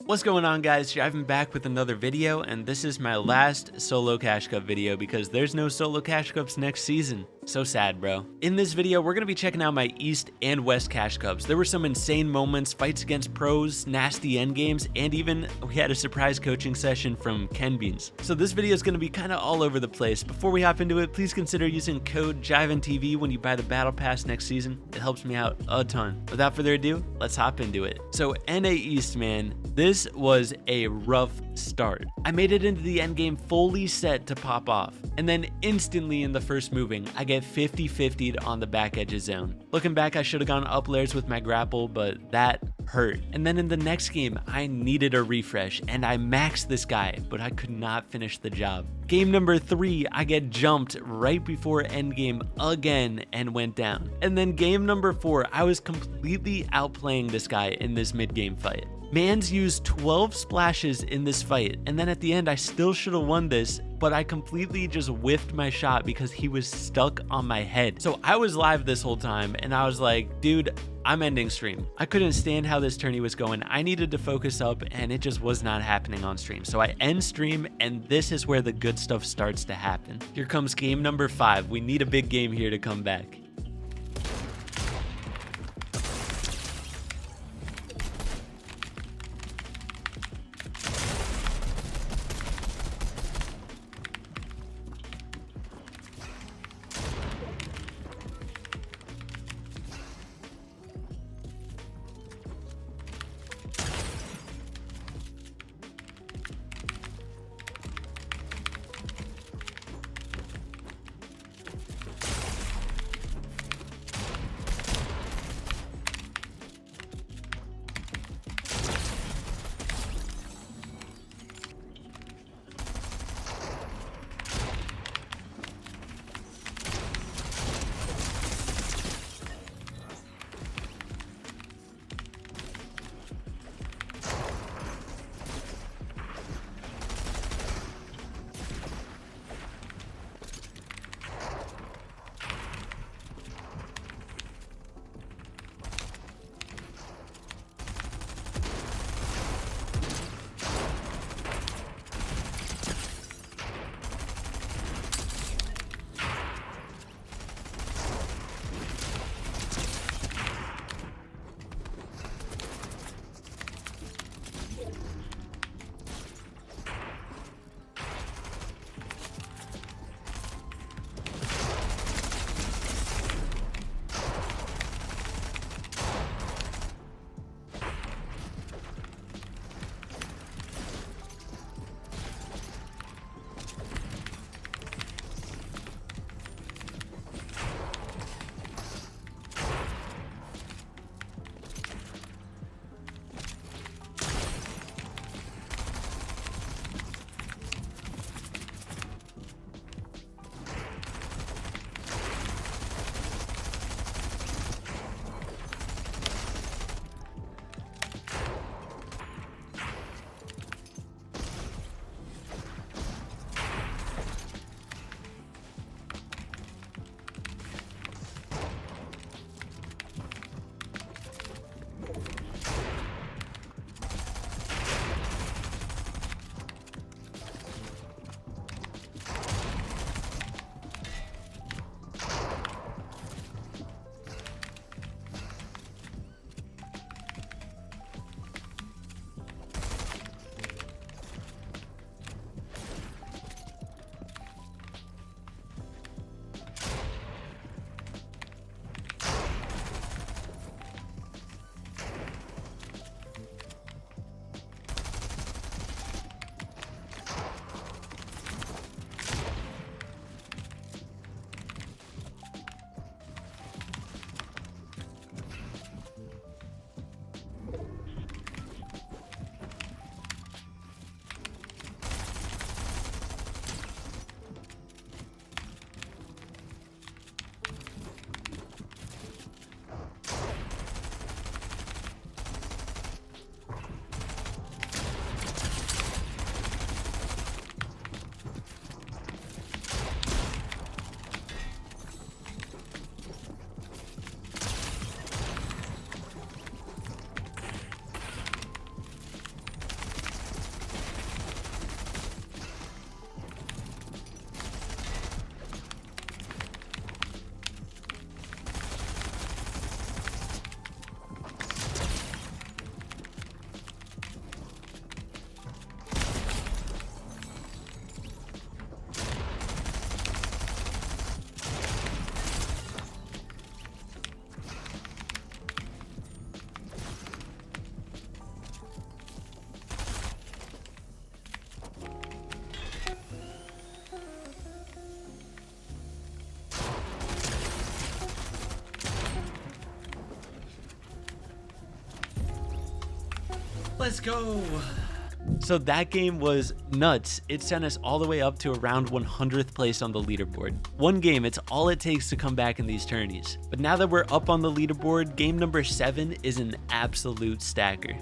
What's going on, guys? Jivan back with another video, and this is my last solo cash cup video because there's no solo cash cups next season. So sad, bro. In this video, we're gonna be checking out my East and West cash cups. There were some insane moments, fights against pros, nasty endgames, and even we had a surprise coaching session from Ken Beans. So this video is gonna be kind of all over the place. Before we hop into it, please consider using code JivanTV when you buy the battle pass next season. It helps me out a ton. Without further ado, let's hop into it. So NA East, man, this was a rough start. I made it into the endgame fully set to pop off, and then instantly in the first moving, I get 50-50'd on the back edges zone. Looking back, I should have gone up layers with my grapple, but that hurt. And then in the next game, I needed a refresh, and I maxed this guy, but I could not finish the job. Game number 3, I get jumped right before endgame again and went down. And then game number 4, I was completely outplaying this guy in this mid-game fight. Mans used 12 splashes in this fight, and then at the end I still should have won this, but I completely just whiffed my shot because he was stuck on my head. So I was live this whole time, and I was like, dude, I'm ending stream. I couldn't stand how this tourney was going. I needed to focus up, and it just was not happening on stream. So I end stream, and this is where the good stuff starts to happen. Here comes game number 5. We need a big game here to come back. Let's go. So that game was nuts. It sent us all the way up to around 100th place on the leaderboard. One game, it's all it takes to come back in these tourneys. But now that we're up on the leaderboard, game number 7 is an absolute stacker.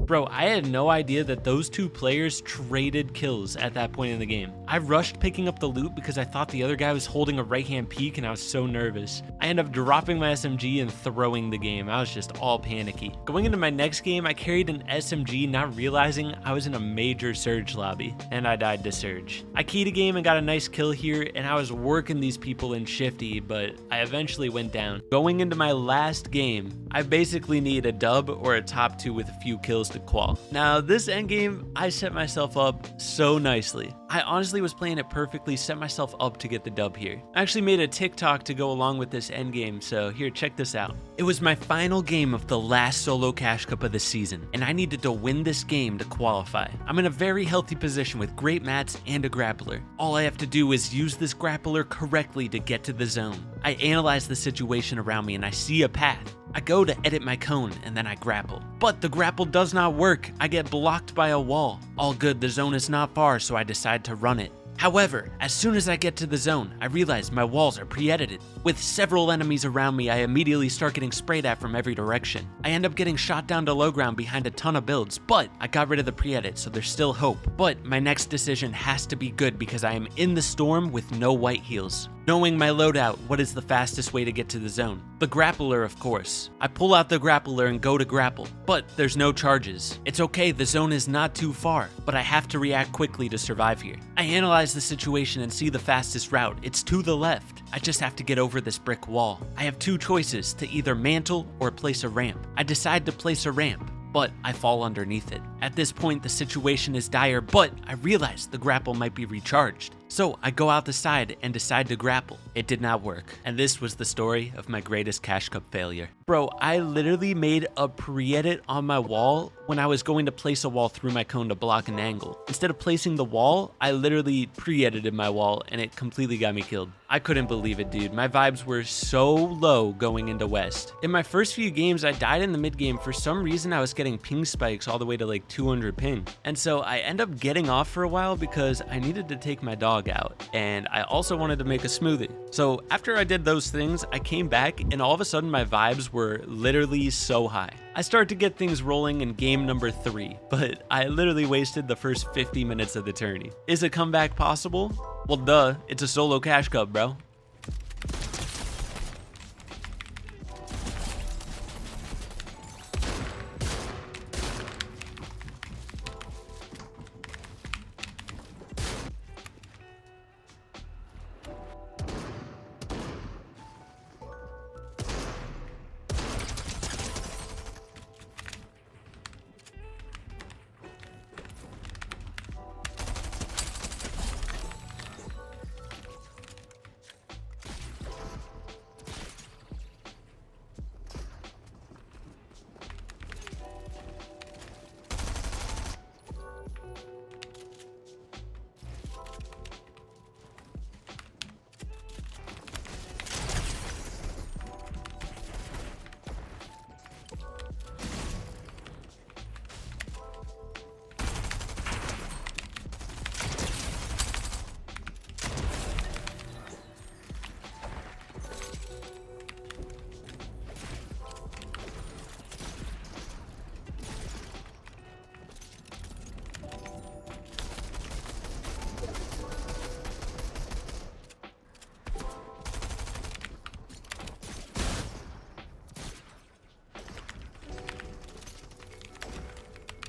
Bro, I had no idea that those two players traded kills at that point in the game. I rushed picking up the loot because I thought the other guy was holding a right-hand peek and I was so nervous. I ended up dropping my SMG and throwing the game. I was just all panicky. Going into my next game, I carried an SMG not realizing I was in a major Surge lobby, and I died to Surge. I keyed a game and got a nice kill here, and I was working these people in Shifty, but I eventually went down. Going into my last game, I basically need a dub or a top 2 with a few kills to qual. Now, this endgame, I set myself up so nicely. I honestly was playing it perfectly, set myself up to get the dub here. I actually made a TikTok to go along with this endgame, so here, check this out. It was my final game of the last solo cash cup of the season, and I needed to win this game to qualify. I'm in a very healthy position with great mats and a grappler. All I have to do is use this grappler correctly to get to the zone. I analyze the situation around me and I see a path. I go to edit my cone and then I grapple. But the grapple does not work. I get blocked by a wall. All good, the zone is not far, so I decide to run it. However, as soon as I get to the zone, I realize my walls are pre-edited. With several enemies around me, I immediately start getting sprayed at from every direction. I end up getting shot down to low ground behind a ton of builds, but I got rid of the pre-edit, so there's still hope. But my next decision has to be good because I am in the storm with no white heals. Knowing my loadout, what is the fastest way to get to the zone? The grappler, of course. I pull out the grappler and go to grapple, but there's no charges. It's okay, the zone is not too far, but I have to react quickly to survive here. I analyze the situation and see the fastest route. It's to the left. I just have to get over this brick wall. I have two choices, to either mantle or place a ramp. I decide to place a ramp, but I fall underneath it. At this point, the situation is dire, but I realize the grapple might be recharged. So I go out the side and decide to grapple. It did not work. And this was the story of my greatest Cash Cup failure. Bro, I literally made a pre-edit on my wall when I was going to place a wall through my cone to block an angle. Instead of placing the wall, I literally pre-edited my wall and it completely got me killed. I couldn't believe it, dude. My vibes were so low going into West. In my first few games, I died in the mid game. For some reason, I was getting ping spikes all the way to like 200 ping. And so I end up getting off for a while because I needed to take my dog out. And I also wanted to make a smoothie. So after I did those things, I came back and all of a sudden my vibes were literally so high. I started to get things rolling in game number 3, but I literally wasted the first 50 minutes of the tourney. Is a comeback possible? Well, duh, it's a solo Cash Cup, bro.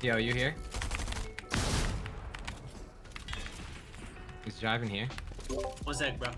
Yo, you here? He's driving here. 1 sec, bro.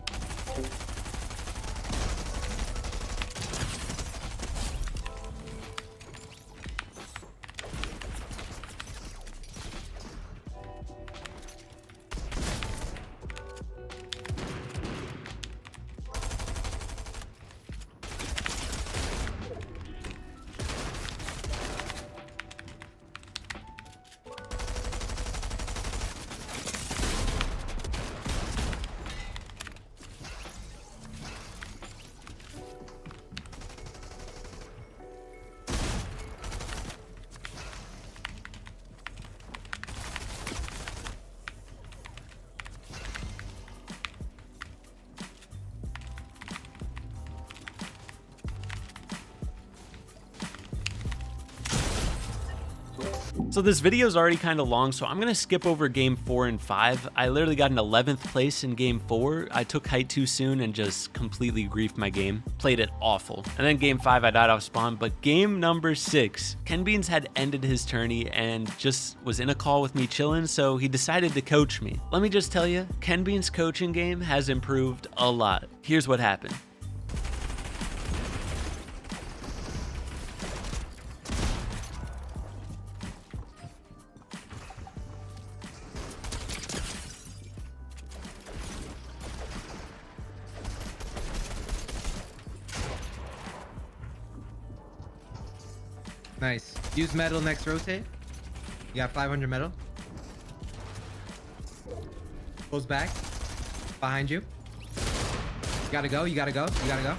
So this video is already kind of long, so I'm going to skip over game 4 and 5. I literally got an 11th place in game 4. I took height too soon and just completely griefed my game. Played it awful. And then game 5, I died off spawn. But game number 6, Ken Beans had ended his tourney and just was in a call with me chilling, so he decided to coach me. Let me just tell you, Ken Beans' coaching game has improved a lot. Here's what happened. Nice. Use metal next rotate. You got 500 metal. Goes back. Behind you. You gotta go. You gotta go. You gotta go.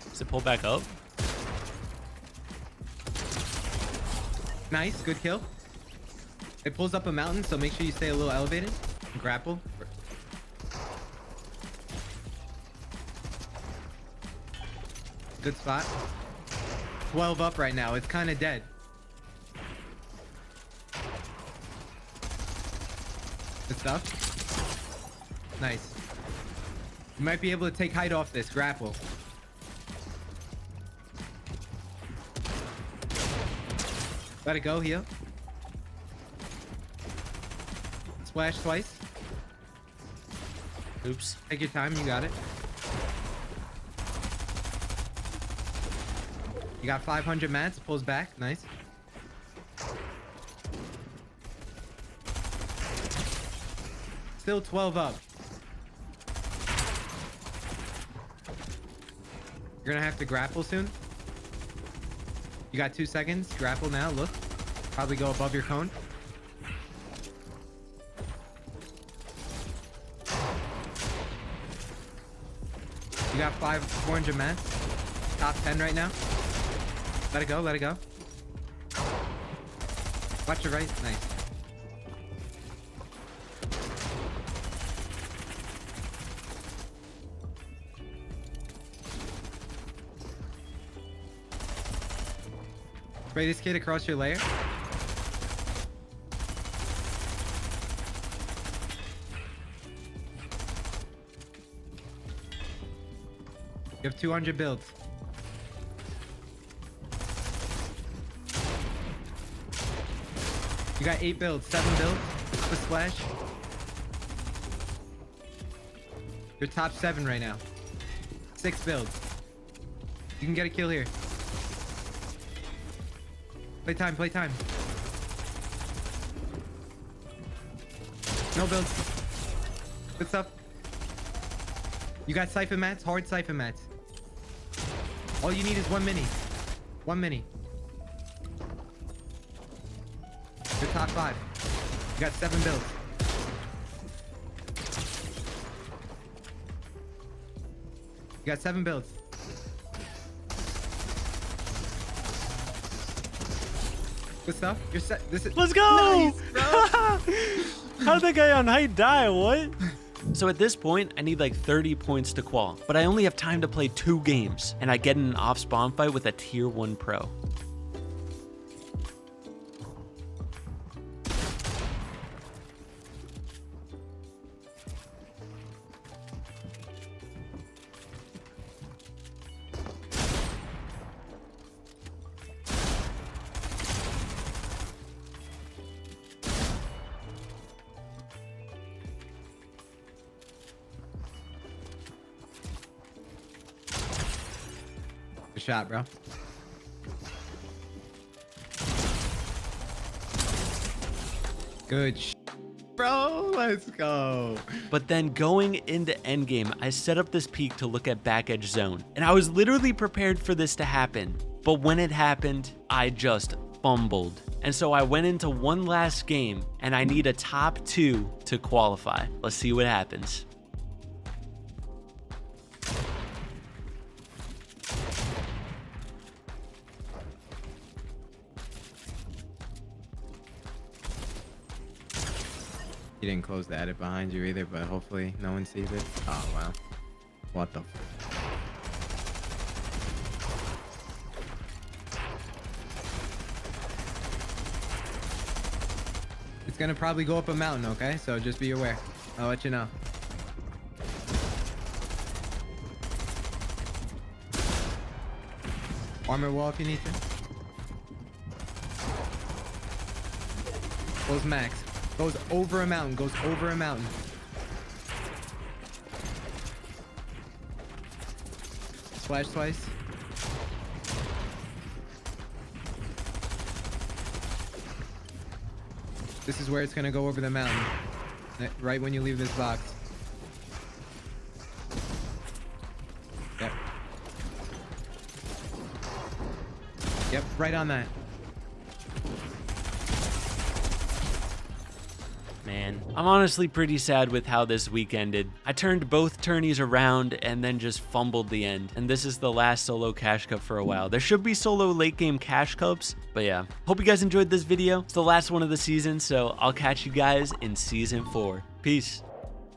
Does it pull back up? Nice. Good kill. It pulls up a mountain, so make sure you stay a little elevated. Grapple. Good spot. 12 up right now. It's kind of dead. Good stuff. Nice. You might be able to take height off this grapple. Let it go, heal. Splash twice. Oops. Take your time, you got it. You got 500 mats, pulls back, nice. Still 12 up. You're gonna have to grapple soon. You got 2 seconds. Grapple now. Look. Probably go above your cone. You got 400 mats. Top 10 right now. Let it go. Let it go. Watch your right. Nice. Spray this kid across your layer. You have 200 builds. You got 8 builds, 7 builds. Up a splash. You're top 7 right now. 6 builds. You can get a kill here. Play time, play time. No builds. Good stuff. You got siphon mats, hard siphon mats. All you need is 1 mini. 1 mini. You're top 5. You got 7 builds. You got 7 builds. Good stuff. You're set. This is. Let's go! Nice, bro. How'd that guy on height die? What? So at this point, I need like 30 points to qual, but I only have time to play 2 games, and I get in an off-spawn fight with a tier 1 pro. Good shot, bro. Good bro, let's go. But then going into endgame, I set up this peek to look at back edge zone, and I was literally prepared for this to happen. But when it happened, I just fumbled. And so I went into one last game, and I need a top 2 to qualify. Let's see what happens. You didn't close the edit behind you either, but hopefully no one sees it. Oh, wow. What the It's gonna probably go up a mountain, okay? So just be aware. I'll let you know. Armor wall if you need to. Goes max. Goes over a mountain. Goes over a mountain. Splash twice. This is where it's gonna go over the mountain. Right when you leave this box. Yep. Yep, right on that. Man, I'm honestly pretty sad with how this week ended. I turned both tourneys around and then just fumbled the end. And this is the last solo cash cup for a while. There should be solo late game cash cups, but yeah. Hope you guys enjoyed this video. It's the last one of the season, so I'll catch you guys in season 4. Peace.